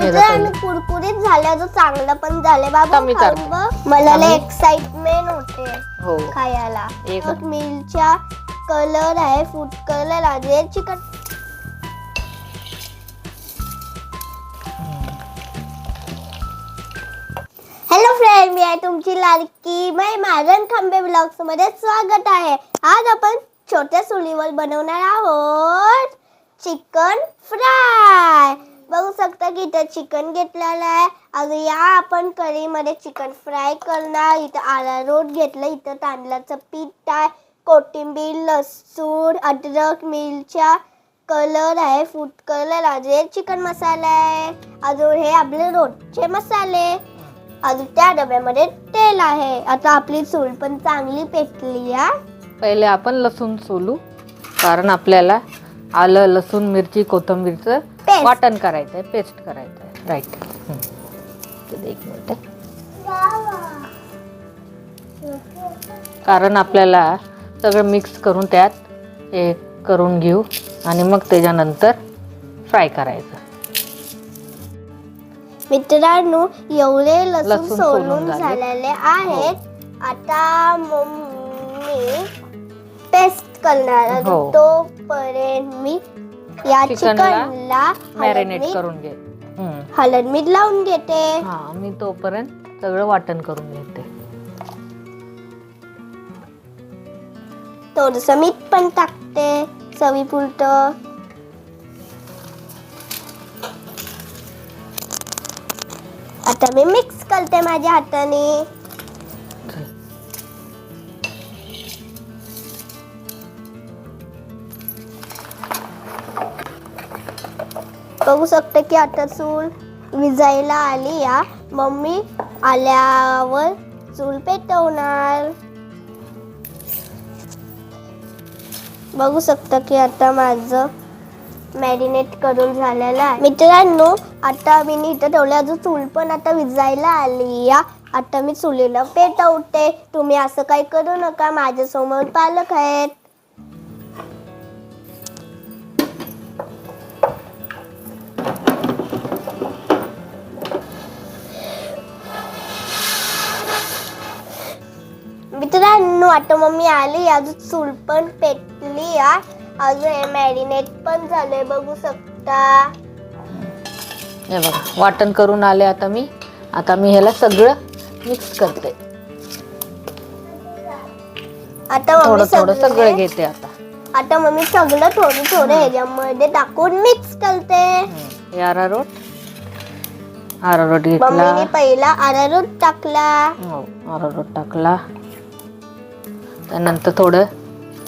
आणि कुरकुरीत झाल्या जो चांगलं पण झाले बाबा खाऊन बघ. मला लय एक्साइटमेंट होते हो खायला. मिरच्या कलर आहे फूड कलर आहे चिकन. हॅलो फ्रेंड, मी आहे तुमची लाडकी मारण खांबे ब्लॉग्स मध्ये स्वागत आहे. आज आपण छोट्या चुलीवर बनवणार आहोत चिकन फ्राय. बघू शकता की इथं चिकन घेतलेलं आहे. आज या आपण कढईमध्ये चिकन फ्राय करणार. इथं अरारोट घेतलं, इथं तांदळाचं पीठ आहे, कोथिंबीर, लसूण, अद्रक, मिरच्या कलर आहे, फूड कलर आहे, चिकन मसाला आहे, अजून हे आपले रोजचे मसाले, अजून त्या डब्यामध्ये तेल आहे. आता आपली चूल पण चांगली पेटली आहे. पहिले आपण लसूण सोलू, कारण आपल्याला आलं, लसूण, मिरची, कोथिंबीरचं वाटण करायचंय, पेस्ट करायचंय. राईट. एक मिनिट. कारण आपल्याला सगळं मिक्स करून त्यात हे करून घेऊ आणि मग त्याच्यानंतर फ्राय करायचं. मित्रांनो, एवढे लसूण सोलून झालेले आहेत. आता मम्मी पेस्ट करणार. तोपर्यंत मी या चिकनला मॅरिनेट करून घे. हळद मीठ लावून घेते. मी तोपर्यंत सगळं वाटण करून घेते. थोडस मीठ पण टाकते चवीपुरतं. आता मी मिक्स करते माझ्या हाताने. बघू शकते की आता चूल विजायला आली. या मम्मी आल्यावर चूल पेटवणार. बघू शकता की आता माझं मॅरिनेट करून झालेलं आहे. मित्रांनो, आता मी इथं ठेवलं, अजून चूल पण आता विजायला आली. या आता मी चुलीला पेटवते. तुम्ही असं काही करू नका, माझ्यासमोर पालक आहेत. मित्रांनो, आता मम्मी आली, अजून चूल पण पेटली. अजून हे मॅरिनेट पण झालंय, बघू शकता. हे बघा, वाटण करून आले. आता मी ह्याला सगळं मिक्स करते. आता थोडं सगळं घेते. आता मम्मी सगळं थोडं ह्याच्यामध्ये टाकून मिक्स करते. अरारोट घेतला. मम्मीने पहिला अरारोट टाकला. अरारोट टाकला. त्यानंतर थोडं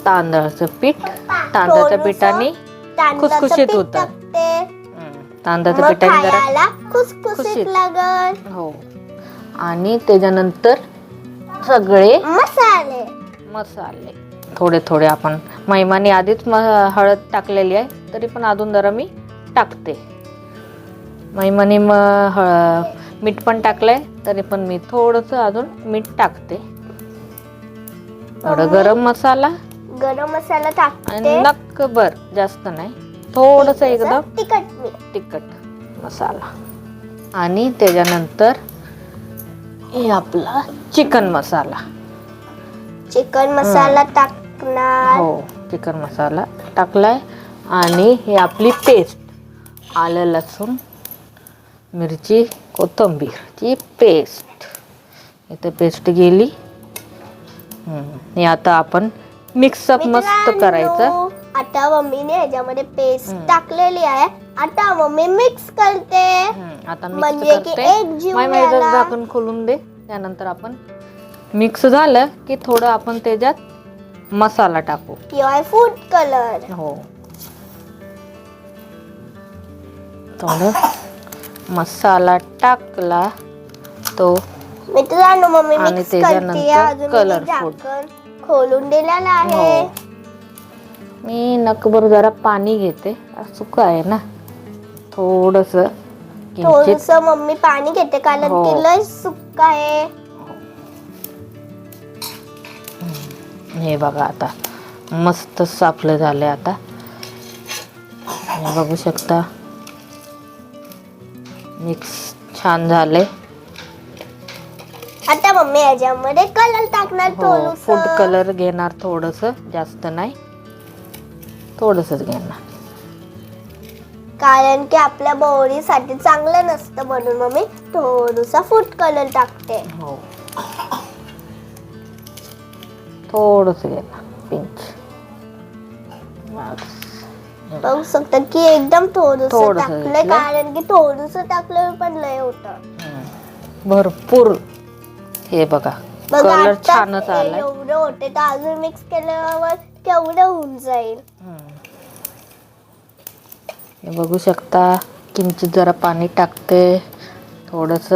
तांदळाचं पीठ. तांदळाच्या पिठाने खुसखुशीत होत. तांदळाच्या पिठाने जरा खुसखुशीत लागल. हो. आणि त्याच्यानंतर सगळे मसाले थोडे आपण मैमाने आधीच हळद टाकलेली आहे, तरी पण अजून जरा मी टाकते. मैमाने मीठ पण टाकलंय, तरी पण मी थोडंसं अजून मीठ टाकते. थोडं गरम मसाला टाकते. नक्कभर, जास्त नाही, थोडस एकदम तिखट मसाला. आणि त्याच्यानंतर हे आपला चिकन मसाला टाकणार. हो, चिकन मसाला टाकलाय. आणि हे आपली पेस्ट, आलं, लसूण, मिरची, कोथिंबीरची पेस्ट. इथे पेस्ट गेली. हे आता आपण मिक्सअप मस्त करायचं. आता मम्मीने ह्याच्यामध्ये पेस्ट टाकलेली आहे. आता मम्मी मिक्स करते. आता म्हणजे की एक जीव झाकण खोलून दे. त्यानंतर आपण मिक्स झालं की थोडं आपण त्याच्यात मसाला टाकू. Food colour. हो, थोडं मसाला टाकला तो. मित्रांनो, मम्मी आणि मिक्स करते. अजून कलरफुल खोलून दिलेला आहे. मी नकभर जरा पाणी घेते. सुकं आहे ना, थोडस मम्मी पाणी घेते, कारण की लय सुक्क आहे. हे बघा, आता मस्त सापलं झालंय. आता बघू शकता मिक्स छान झाले. आता मम्मी याच्यामध्ये कलर टाकणार थोडंसं. फूड कलर घेणार थोडस, जास्त नाही, थोडसच घेणार. कारण की आपल्या बॉडीसाठी चांगलं नसतं म्हणून मम्मी थोडंसं फूड कलर टाकते. हो, थोडस घेणार पिंच. बघू शकता की एकदम थोडंसं थोडंसं टाकलंय, घेतलं. कारण की थोडंसं टाकलं पण लय होतं. भरपूर. हे बघा, बघा कलर आत्ताच छानच आलाय. एवढं होते तर अजून मिक्स केल्यावर केवढं होऊन जाईल. हे बघू शकता, किंचित जरा पाणी टाकते थोडस.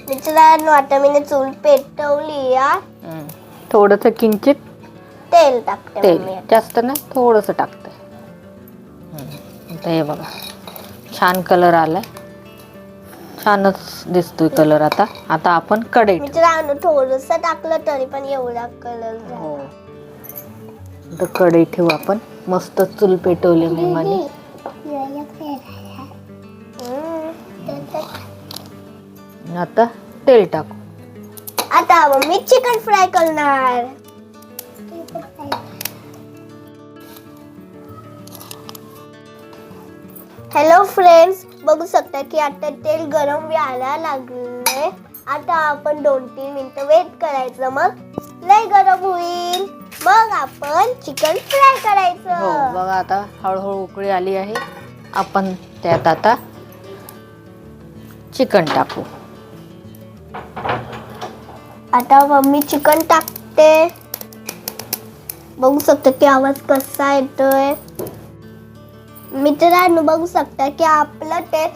मित्रांनो आता मी चूल पेटवली या. थोडस किंचित तेल टाकते तेल, मम्मी. जास्त नाही, थोडस टाकते. आता हे बघा, छान कलर आलाय, छानच दिसतोय कलर. आता आता आपण कढई ठेवू. मित्रांनो थोडस टाकलं तरी पण एवढा कलर हो, आता कढई ठेवू आपण. मस्त चूल पेटवली मी माझी. आता तेल टाकू. आता मम्मी चिकन फ्राय करणार. हॅलो फ्रेंड्स, बघू शकता की आता तेल गरम व्हायला लागले. आता आपण 2-3 मिनिटं वेट करायचं, मग लय गरम होईल, मग आपण चिकन फ्राय करायचं. हो बघा, आता हळूहळू उकळी आली आहे. आपण त्यात आता चिकन टाकू. आता मम्मी चिकन टाकते. बघू शकता की आवाज कसा येतोय. मित्रांनो बघू शकता की आपलं तेल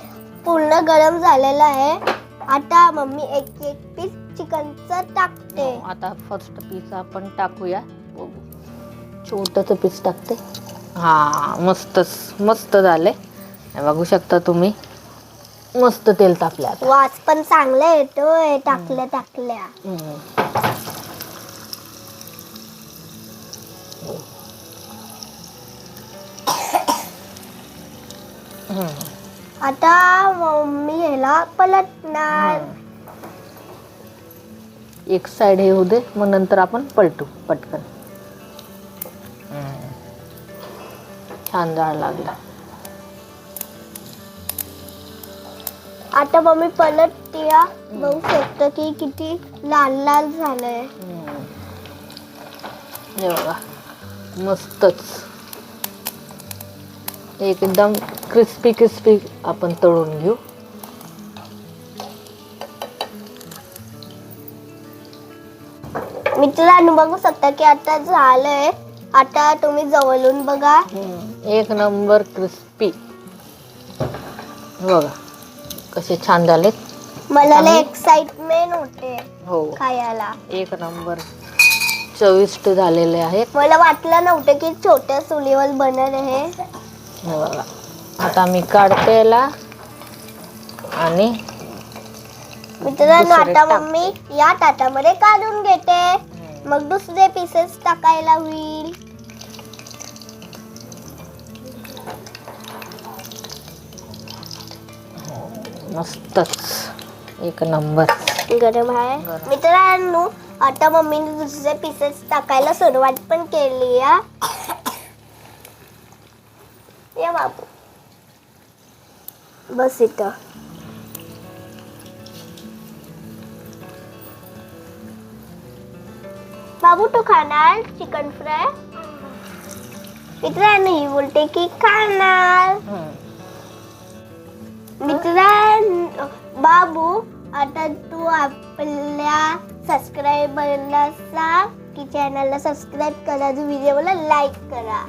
पूर्ण गरम झालेलं आहे. आता मम्मी एक एक पीस चिकनचं टाकते. आता फर्स्ट पीस आपण टाकूया. छोटंसं पीस टाकते. हा, मस्त झाले. बघू शकता तुम्ही, मस्त तेल तापलं. आता वास पण चांगला येतोय टाकल्या. आता मम्मी ह्याला पलटणार. एक साइड हे होऊ दे, मग नंतर आपण पलटू पटकन. छान जाळ लागला. आता मम्मी पलटते. बघू शकतो की किती लाल लाल झालंय. हे बघा, मस्तच एकदम क्रिस्पी आपण तळून घेऊ. मित्रांनो बघू शकता की आता झालंय. आता तुम्ही जवळून बघा. एक नंबर क्रिस्पी. बघा कसे छान झाले. मला लय एक्साइटमेंट होते हो, खायला. एक नंबर चविष्ट झालेले आहेत. मला वाटलं नव्हतं की छोट्या चुलीवर बनत आहे. हे बघा, आता मी काढते याला आणि मित्रांनो दुसरे आता मम्मी या ताटामध्ये काढून घेते, मग दुसरे पीसेस टाकायला होईल. मस्तच एक नंबर गरम आहे. मित्रांनो आता मम्मीने दुसरे पीसेस टाकायला सुरुवात पण केली. या बाबू बस इथं. बाबू तू खाणार चिकन फ्राय? मित्रांनो ही बोलते की खाणार. मित्रांनो बाबू आता तू आपल्या सबस्क्रायबरला सांग की चॅनलला सबस्क्राईब करा, व्हिडिओला लाईक करा.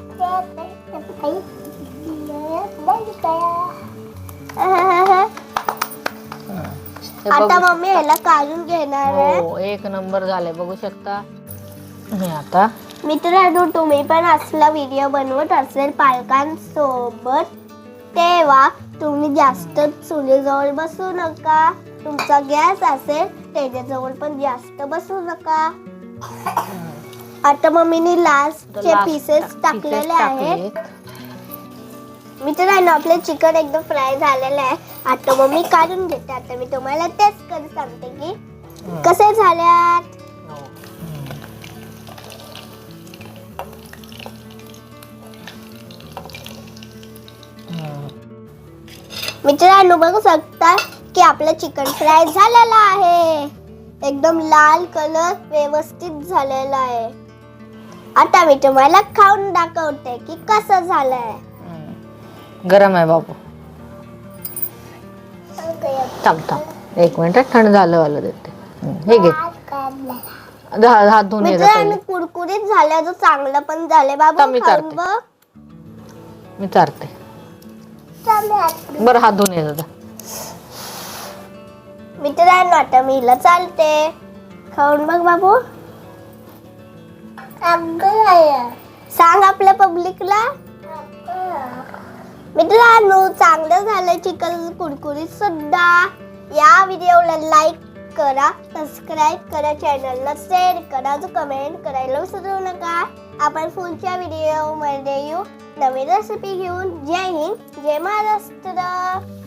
आता मम्मी ह्याला काढून घेणार आहे. हो, एक नंबर झाले बघू शकता. हे आता मित्रांनो तुम्ही पण असला व्हिडिओ बनवत असेल पालकांसोबत, तेव्हा तुम्ही जास्त चुलीजवळ बसू नका. तुमचा गॅस असेल त्याच्याजवळ पण जास्त बसू नका. आता मम्मीने लास्टचे पीसेस टाकलेले आहेत. मित्रांनो आपले चिकन एकदम फ्राय झालेलं आहे. आता मग मी काढून घेते. आता मी तुम्हाला टेस्ट करून सांगते की कसे झाल्यात. मित्रांनो बघू शकता की आपलं चिकन फ्राय झालेलं आहे. एकदम लाल कलर व्यवस्थित झालेला आहे. आता मी तुम्हाला खाऊन दाखवते की कसं झालंय. गरम आहे बाबू. थांब थांब 1 मिनिट थंड झालं देते. हे घे हात धुवून ये. मित्रांनो कुरकुरीत झाल्याचं चांगलं पण झालंय बाबा. मी खाऊन चारते. बघ. मी चारते. बरं हात धुवून ये दादा. मित्रांनो आता मी हिला चालते. खाऊन बघ बाबू. सांग आपल्या पब्लिकला. मित्रांनो चांगलं झालंय चिकन कुरकुरीत सुद्धा. या व्हिडिओला लाईक करा, सबस्क्राईब करा, चॅनलला शेअर करा, कमेंट करायला विसरू नका. आपण पुढच्या व्हिडिओ मध्ये येऊ नवीन रेसिपी घेऊन. जय हिंद, जय महाराष्ट्र.